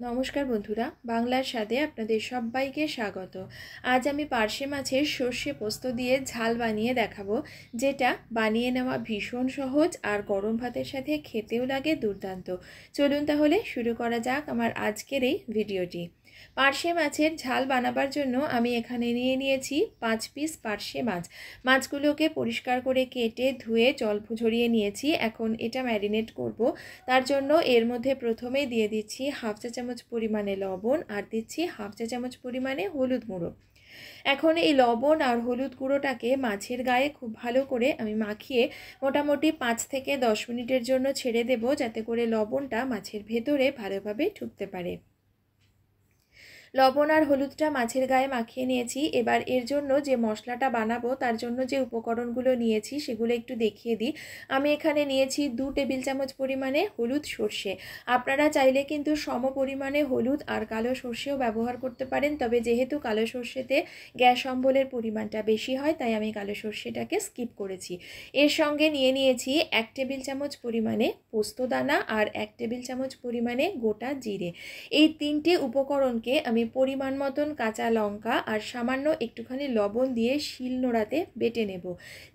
নমস্কার বন্ধুরা, বাংলার স্বাদে আপনাদের সবাইকে স্বাগত। আজ আমি পার্শে মাছের সর্ষে পোস্ত দিয়ে ঝাল বানিয়ে দেখাবো, যেটা বানিয়ে নেওয়া ভীষণ সহজ আর গরম ভাতের সাথে খেতেও লাগে দুর্দান্ত। চলুন তাহলে শুরু করা যাক আমার আজকের এই ভিডিওটি। পার্শে মাছের ঝাল বানাবার জন্য আমি এখানে নিয়ে নিয়েছি 5 পিস পার্শে মাছ। মাছগুলোকে পরিষ্কার করে কেটে ধুয়ে জল ঝরিয়ে নিয়েছি। এখন এটা ম্যারিনেট করব। তার জন্য এর মধ্যে প্রথমে দিয়ে দিচ্ছি হাফ চা চামচ পরিমাণে লবণ আর দিচ্ছি হাফ চা চামচ পরিমাণে হলুদ গুঁড়ো। এখন এই লবণ আর হলুদ গুঁড়োটাকে মাছের গায়ে খুব ভালো করে আমি মাখিয়ে মোটামুটি 5 থেকে 10 মিনিটের জন্য ছেড়ে দেব, যাতে করে লবণটা মাছের ভেতরে ভালোভাবে ঢুকতে পারে। লবণ আর হলুদটা মাছের গায়ে মাখিয়ে নিয়েছি। এবার এর জন্য যে মশলাটা বানাবো তার জন্য যে উপকরণগুলো নিয়েছি সেগুলো একটু দেখিয়ে দিই। আমি এখানে নিয়েছি 2 টেবিল চামচ পরিমাণে হলুদ সর্ষে। আপনারা চাইলে কিন্তু সম পরিমাণে হলুদ আর কালো সর্ষেও ব্যবহার করতে পারেন, তবে যেহেতু কালো সর্ষেতে গ্যাস অম্বলের পরিমাণটা বেশি হয় তাই আমি কালো সর্ষেটাকে স্কিপ করেছি। এর সঙ্গে নিয়ে নিয়েছি 1 টেবিল চামচ পরিমাণে পোস্তদানা আর 1 টেবিল চামচ পরিমাণে গোটা জিরে। এই তিনটে উপকরণকে আমি পরিমাণ মতন কাঁচা লঙ্কা আর সামান্য একটুখানি লবণ দিয়ে শিল নোড়াতে বেটে নেব।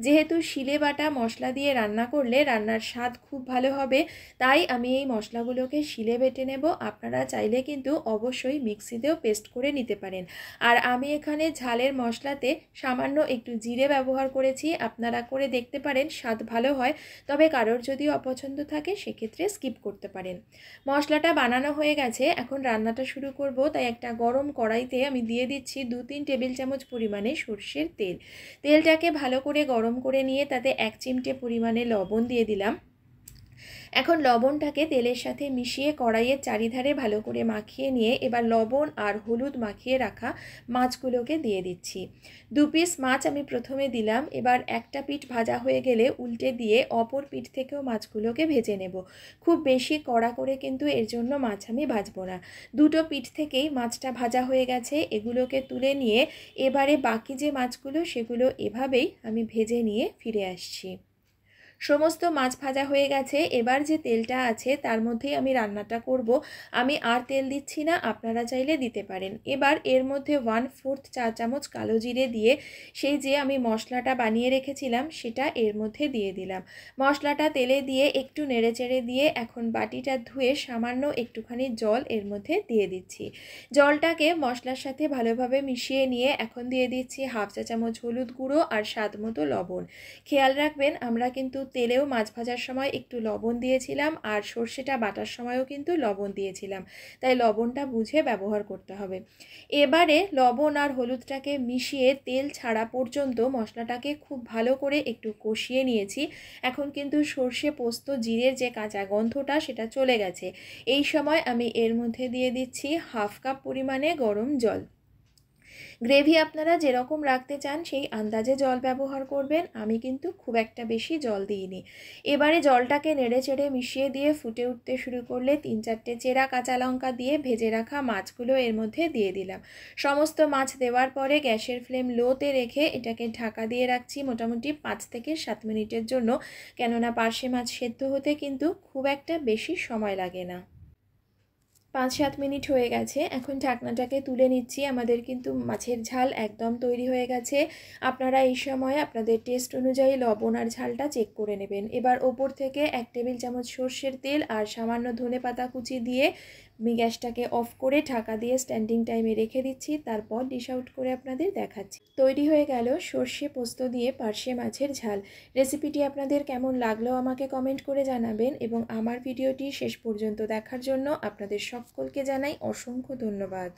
যেহেতু শিলে বাটা মশলা দিয়ে রান্না করলে রান্নার স্বাদ খুব ভালো হবে, তাই আমি এই মশলাগুলোকে শিলে বেটে নেব। আপনারা চাইলে কিন্তু অবশ্যই মিক্সিতেও পেস্ট করে নিতে পারেন। আর আমি এখানে ঝালের মশলাতে সামান্য একটু জিরে ব্যবহার করেছি। আপনারা করে দেখতে পারেন, স্বাদ ভালো হয়। তবে কারোর যদি অপছন্দ থাকে সেক্ষেত্রে স্কিপ করতে পারেন। মশলাটা বানানো হয়ে গেছে, এখন রান্নাটা শুরু করব। তাই একটা গরম কড়াইতে আমি দিয়ে দিচ্ছি 2-3 টেবিল চামচ পরিমাণে সর্ষের তেল। তেলটাকে ভালো করে গরম করে নিয়ে তাতে 1 চিমটে পরিমাণে লবণ দিয়ে দিলাম। এখন লবণটাকে তেলের সাথে মিশিয়ে কড়াইয়ের চারিধারে ভালো করে মাখিয়ে নিয়ে এবার লবণ আর হলুদ মাখিয়ে রাখা মাছগুলোকে দিয়ে দিচ্ছি। 2 পিস মাছ আমি প্রথমে দিলাম। এবার একটা পিঠ ভাজা হয়ে গেলে উল্টে দিয়ে অপর পিঠ থেকেও মাছগুলোকে ভেজে নেব। খুব বেশি কড়া করে কিন্তু এর জন্য মাছ আমি ভাজবো না। দুটো পিঠ থেকেই মাছটা ভাজা হয়ে গেছে, এগুলোকে তুলে নিয়ে এবারে বাকি যে মাছগুলো সেগুলো এভাবেই আমি ভেজে নিয়ে ফিরে আসছি। সমস্ত মাছ ভাজা হয়ে গেছে। এবার যে তেলটা আছে তার মধ্যেই আমি রান্নাটা করব। আমি আর তেল দিচ্ছি না, আপনারা চাইলে দিতে পারেন। এবার এর মধ্যে 1/4 চা চামচ কালো জিরে দিয়ে সেই যে আমি মশলাটা বানিয়ে রেখেছিলাম সেটা এর মধ্যে দিয়ে দিলাম। মশলাটা তেলে দিয়ে একটু নেড়েচেড়ে দিয়ে এখন বাটিটা ধুয়ে সামান্য একটুখানি জল এর মধ্যে দিয়ে দিচ্ছি। জলটাকে মশলার সাথে ভালোভাবে মিশিয়ে নিয়ে এখন দিয়ে দিচ্ছি হাফ চা চামচ হলুদ গুঁড়ো আর স্বাদ মতো লবণ। খেয়াল রাখবেন, আমরা কিন্তু তেলেও মাছ ভাজার সময় একটু লবণ দিয়েছিলাম আর সর্ষেটা বাটার সময়ও কিন্তু লবণ দিয়েছিলাম, তাই লবণটা বুঝে ব্যবহার করতে হবে। এবারে লবণ আর হলুদটাকে মিশিয়ে তেল ছাড়া পর্যন্ত মশলাটাকে খুব ভালো করে একটু কষিয়ে নিয়েছি। এখন কিন্তু সর্ষে পোস্ত জিরের যে কাঁচা গন্ধটা সেটা চলে গেছে। এই সময় আমি এর মধ্যে দিয়ে দিচ্ছি হাফ কাপ পরিমাণে গরম জল। গ্রেভি আপনারা যেরকম রাখতে চান সেই আন্দাজে জল ব্যবহার করবেন। আমি কিন্তু খুব একটা বেশি জল দিইনি। এবারে জলটাকে নেড়েচেড়ে মিশিয়ে দিয়ে ফুটে উঠতে শুরু করলে 3-4টে চেরা কাঁচা লঙ্কা দিয়ে ভেজে রাখা মাছগুলো এর মধ্যে দিয়ে দিলাম। সমস্ত মাছ দেওয়ার পরে গ্যাসের ফ্লেম লোতে রেখে এটাকে ঢাকা দিয়ে রাখছি মোটামুটি 5 থেকে 7 মিনিটের জন্য, কেননা পার্শে মাছ সেদ্ধ হতে কিন্তু খুব একটা বেশি সময় লাগে না। 5-7 মিনিট হয়ে গেছে। এখন ঢাকনাটাকে তুলে নিচ্ছি। আমাদের কিন্তু মাছের ঝাল একদম তৈরি হয়ে গেছে। আপনারা এই সময় আপনাদের টেস্ট অনুযায়ী লবণ আর ঝালটা চেক করে নেবেন। এবার ওপর থেকে 1 টেবিল চামচ সর্ষের তেল আর সামান্য ধনেপাতা কুচি দিয়ে আমি গ্যাসটাকে অফ করে ঢাকা দিয়ে স্ট্যান্ডিং টাইমে রেখে দিচ্ছি। তারপর ডিশ আউট করে আপনাদের দেখাচ্ছি। তৈরি হয়ে গেল সর্ষে পোস্ত দিয়ে পার্শে মাছের ঝাল। রেসিপিটি আপনাদের কেমন লাগলো আমাকে কমেন্ট করে জানাবেন, এবং আমার ভিডিওটি শেষ পর্যন্ত দেখার জন্য আপনাদের সকলকে জানাই অসংখ্য ধন্যবাদ।